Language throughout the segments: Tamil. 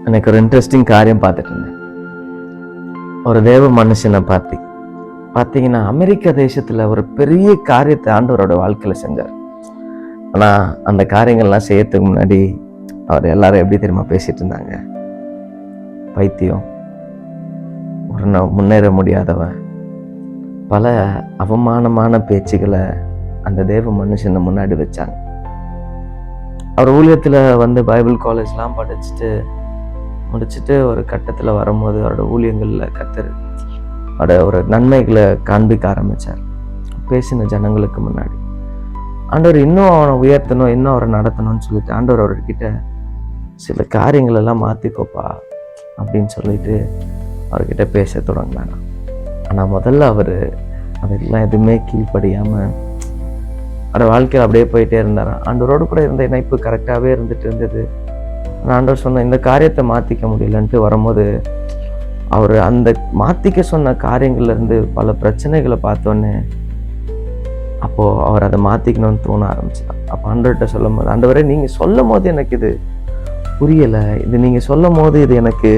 எனக்கு ஒரு இன்ட்ரெஸ்டிங் காரியம் பார்த்துட்டு இருந்தேன். ஒரு தேவ மனுஷனை பார்த்தீங்கன்னா அமெரிக்க தேசத்துல ஒரு பெரிய காரியத்தை ஆண்டவரோட வாழ்க்கையில செஞ்சார். ஆனா அந்த காரியங்கள்லாம் செய்யறதுக்கு முன்னாடி அவர் எல்லாரும் எப்படி தெரியுமா பேசிட்டு இருந்தாங்க? பைத்தியம், ஒரு முன்னேற முடியாதவன், பல அவமானமான பேச்சுக்களை அந்த தேவ மனுஷனை முன்னாடி வச்சாங்க. அவர் ஊழியத்துல பைபிள் காலேஜ்லாம் முடிச்சுட்டு ஒரு கட்டத்துல வரும்போது அவரோட ஊழியங்கள்ல கர்த்தர் அவரோட ஒரு நன்மைகளை காண்பிக்க ஆரம்பிச்சார். பேசின ஜனங்களுக்கு முன்னாடி ஆண்டவர் இன்னும் அவனை உயர்த்தணும், இன்னும் அவரை நடத்தணும்னு சொல்லிட்டு ஆண்டவர் அவர்கிட்ட சில காரியங்கள் எல்லாம் மாத்திக்கோப்பா அப்படின்னு சொல்லிட்டு அவர்கிட்ட பேச தொடங்கினாங்க. ஆனா முதல்ல அவர் அதெல்லாம் எதுவுமே கீழ்ப்படியாம அவரோட வாழ்க்கையில் அப்படியே போயிட்டே இருந்தாராம். ஆண்டவரோடு கூட இருந்த இணைப்பு கரெக்டாகவே இருந்துட்டு இருந்தது. ஆண்டவர் சொன்ன இந்த காரியத்தை மாற்றிக்க முடியலன்ட்டு வரும்போது அவர் அந்த மாற்றிக்க சொன்ன காரியங்கள்ல இருந்து பல பிரச்சனைகளை பார்த்தோன்னே அப்போது அவர் அதை மாற்றிக்கணும்னு தோண ஆரம்பிச்சார். அப்போ ஆண்டவர்கிட்ட சொல்லும் போது, ஆண்டவரே நீங்கள் சொல்லும் போது எனக்கு இது புரியலை, இது நீங்கள் சொல்லும் போது இது எனக்கு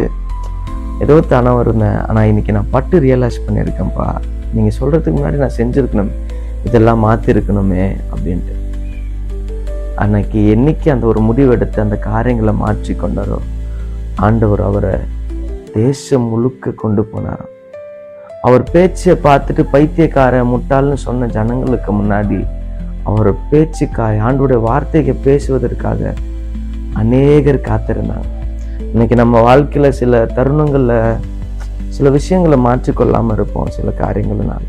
ஏதோ தானே இருந்தேன், ஆனால் இன்னைக்கு நான் பட்டு ரியலைஸ் பண்ணியிருக்கேன்ப்பா, நீங்கள் சொல்கிறதுக்கு முன்னாடி நான் செஞ்சுருக்கணும், இதெல்லாம் மாற்றிருக்கணுமே அப்படின்ட்டு. அன்னைக்கு என்னைக்கு அந்த ஒரு முடிவெடுத்து அந்த காரியங்களை மாற்றி கொண்டாரோ ஆண்டவர் அவரை தேசம் முழுக்க கொண்டு போனாராம். அவர் பேச்சை பார்த்துட்டு பைத்தியக்காரன் முட்டாள்னு சொன்ன ஜனங்களுக்கு முன்னாடி அவர் பேச்சுக்காய் ஆண்டவருடைய வார்த்தையை பேசுவதற்காக அநேகர் காத்திருந்தாங்க. இன்னைக்கு நம்ம வாழ்க்கையில சில தருணங்கள்ல சில விஷயங்களை மாற்றிக்கொள்ளாம இருப்போம் சில காரியங்கள்னால.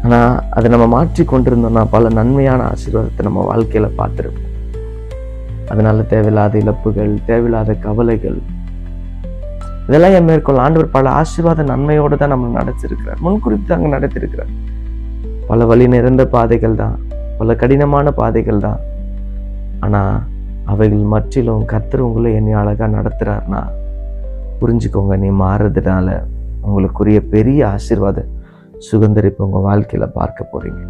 ஆனா அதை நம்ம மாற்றி கொண்டிருந்தோம்னா பல நன்மையான ஆசீர்வாதத்தை நம்ம வாழ்க்கையில பார்த்திருப்போம். அதனால தேவையில்லாத இழப்புகள், தேவையில்லாத கவலைகள் இதெல்லாம் என் மேற்கொள்ள ஆண்டவர் பல ஆசீர்வாத நன்மையோடு தான் நம்ம நடத்திருக்கிறார், முன்குறித்து அங்கே நடத்திருக்கிறார். பல வழி நிறைந்த பாதைகள் தான், பல கடினமான பாதைகள் தான். ஆனா அவைகள் மற்றிலும் கர்த்தர் உங்களை என்னை அழகா நடத்துறாருன்னா புரிஞ்சுக்கோங்க, நீ மாறுறதுனால உங்களுக்குரிய பெரிய ஆசீர்வாத சுதந்திரிப்பு உங்க வாழ்க்கையில பார்க்க போறீங்க.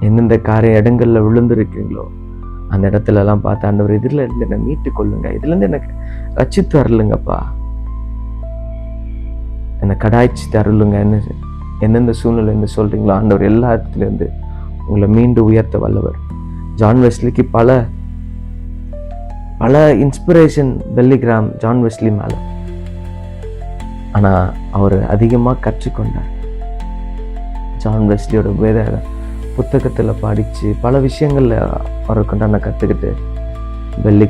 எந்தெந்த இடங்கள்ல விழுந்திருக்கீங்களோ அந்த இடத்துல எல்லாம் பார்த்து ஆண்டவர் இதுல இருந்து என்னை மீட்டு கொள்ளுங்க, இதுல இருந்து எனக்கு ரட்சித்து அருளுங்கப்பா, என்னை கடாய்ச்சி தருளுங்க, எந்தெந்த சூழ்நிலை இருந்து சொல்றீங்களோ ஆண்டவர் எல்லா இடத்துல இருந்து உங்களை மீண்டும் உயர்த்த வல்லவர். ஜான் வெஸ்லிக்கு பல இன்ஸ்பிரேஷன் பெல்லிகிராம் ஜான் வெஸ்லி மேல, ஆனா அவர் அதிகமா கற்றுக்கொண்டார். ஜான் வெஸ்லியோட வேத புத்தகத்துல படிச்சு பல விஷயங்கள்ல அவரை கொண்டாட கத்துக்கிட்டு பெல்லி